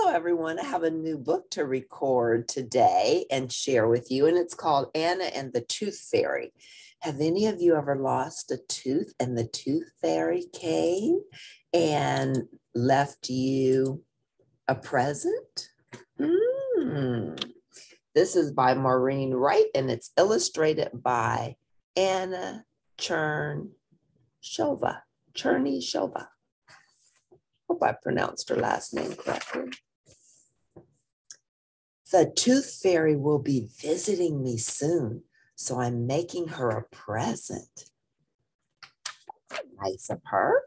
Hello, everyone. I have a new book to record today and share with you, and it's called Anna and the Tooth Fairy. Have any of you ever lost a tooth and the tooth fairy came and left you a present? This is by Maureen Wright, and it's illustrated by Anna Chernyshova. Hope I pronounced her last name correctly. The tooth fairy will be visiting me soon, so I'm making her a present. Nice of her.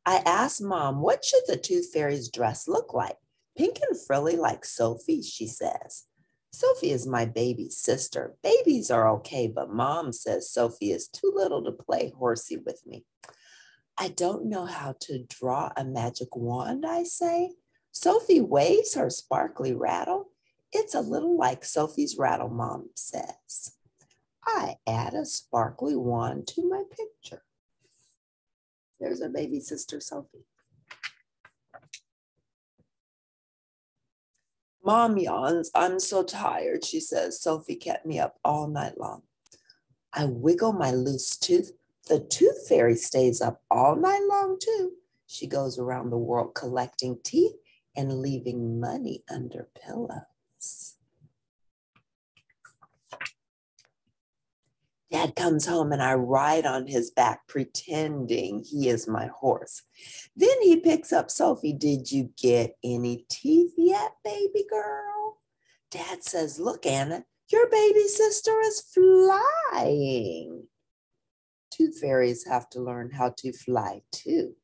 I asked Mom, what should the tooth fairy's dress look like? Pink and frilly like Sophie, she says. Sophie is my baby sister. Babies are okay, but Mom says Sophie is too little to play horsey with me. I don't know how to draw a magic wand, I say. Sophie waves her sparkly rattle. It's a little like Sophie's rattle, Mom says. I add a sparkly wand to my picture. There's our baby sister, Sophie. Mom yawns. I'm so tired, she says. Sophie kept me up all night long. I wiggle my loose tooth. The tooth fairy stays up all night long, too. She goes around the world collecting teeth and leaving money under pillows. Dad comes home and I ride on his back pretending he is my horse. Then he picks up Sophie. Did you get any teeth yet, baby girl? Dad says, look, Anna, your baby sister is flying. Tooth fairies have to learn how to fly too.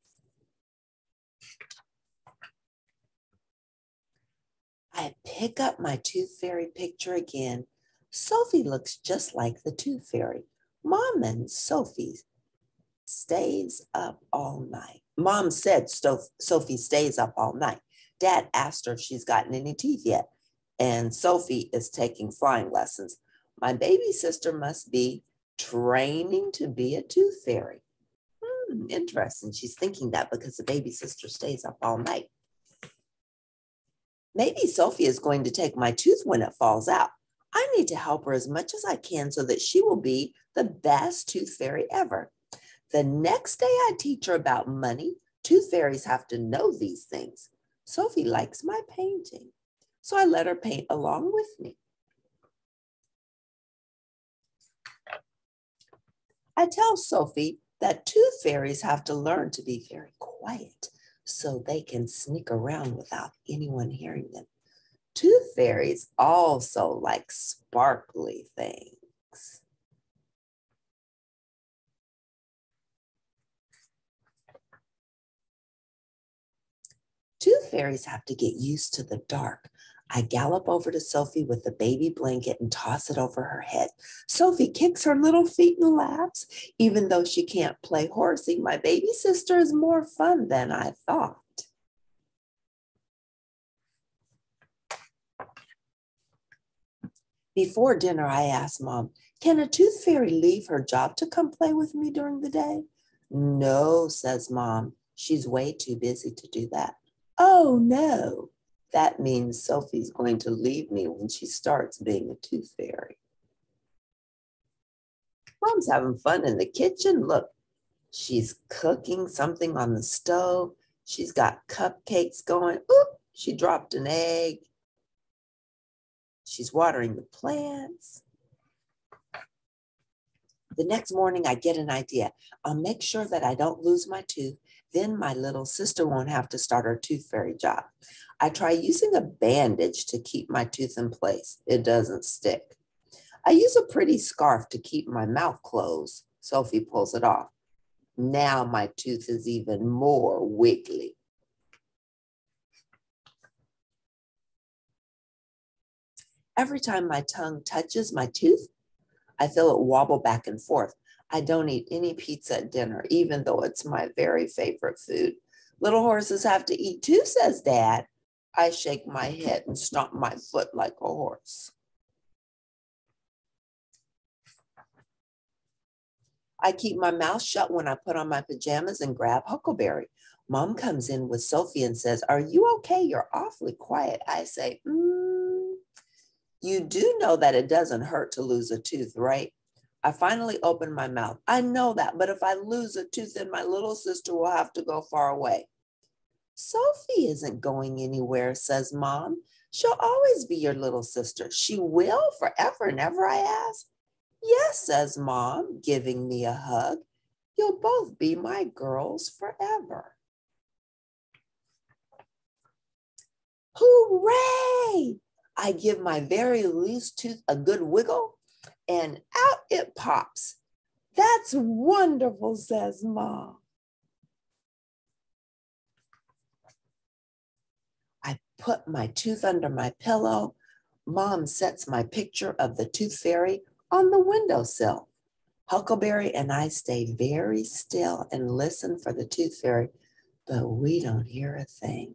I pick up my tooth fairy picture again. Sophie looks just like the tooth fairy. Mom and Sophie stays up all night. Mom said Sophie stays up all night. Dad asked her if she's gotten any teeth yet, and Sophie is taking flying lessons. My baby sister must be training to be a tooth fairy. Interesting. She's thinking that because the baby sister stays up all night. Maybe Sophie is going to take my tooth when it falls out. I need to help her as much as I can so that she will be the best tooth fairy ever. The next day I teach her about money. Tooth fairies have to know these things. Sophie likes my painting, so I let her paint along with me. I tell Sophie that tooth fairies have to learn to be very quiet so they can sneak around without anyone hearing them. Tooth fairies also like sparkly things. Tooth fairies have to get used to the dark. I gallop over to Sophie with the baby blanket and toss it over her head. Sophie kicks her little feet and laughs. Even though she can't play horsey, my baby sister is more fun than I thought. Before dinner, I asked Mom, can a tooth fairy leave her job to come play with me during the day? No, says Mom. She's way too busy to do that. Oh, no. That means Sophie's going to leave me when she starts being a tooth fairy. Mom's having fun in the kitchen. Look, she's cooking something on the stove. She's got cupcakes going. Oop, she dropped an egg. She's watering the plants. The next morning, I get an idea. I'll make sure that I don't lose my tooth. Then my little sister won't have to start her tooth fairy job. I try using a bandage to keep my tooth in place. It doesn't stick. I use a pretty scarf to keep my mouth closed. Sophie pulls it off. Now my tooth is even more wiggly. Every time my tongue touches my tooth, I feel it wobble back and forth. I don't eat any pizza at dinner, even though it's my very favorite food. Little horses have to eat too, says Dad. I shake my head and stomp my foot like a horse. I keep my mouth shut when I put on my pajamas and grab Huckleberry. Mom comes in with Sophie and says, "Are you okay? You're awfully quiet." I say, "You do know that it doesn't hurt to lose a tooth, right?" I finally open my mouth. "I know that, but if I lose a tooth, then my little sister will have to go far away." "Sophie isn't going anywhere," says Mom. "She'll always be your little sister." "She will forever and ever?" I ask. "Yes," says Mom, giving me a hug. "You'll both be my girls forever." Hooray! I give my very loose tooth a good wiggle, and out it pops. "That's wonderful," says Mom. I put my tooth under my pillow. Mom sets my picture of the tooth fairy on the windowsill. Huckleberry and I stay very still and listen for the tooth fairy, but we don't hear a thing.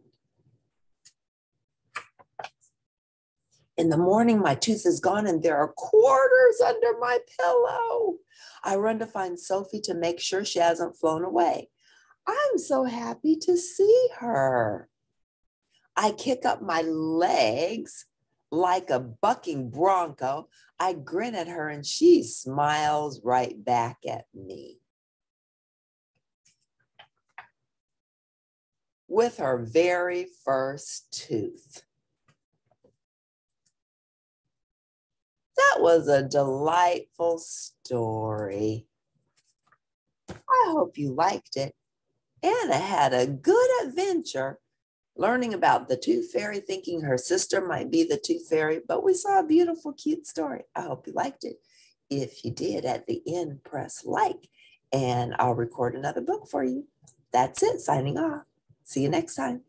In the morning, my tooth is gone and there are quarters under my pillow. I run to find Sophie to make sure she hasn't flown away. I'm so happy to see her. I kick up my legs like a bucking bronco. I grin at her and she smiles right back at me. With her very first tooth. That was a delightful story. I hope you liked it. Anna had a good adventure learning about the tooth fairy, thinking her sister might be the tooth fairy, but we saw a beautiful, cute story. I hope you liked it. If you did, at the end, press like, and I'll record another book for you. That's it, signing off. See you next time.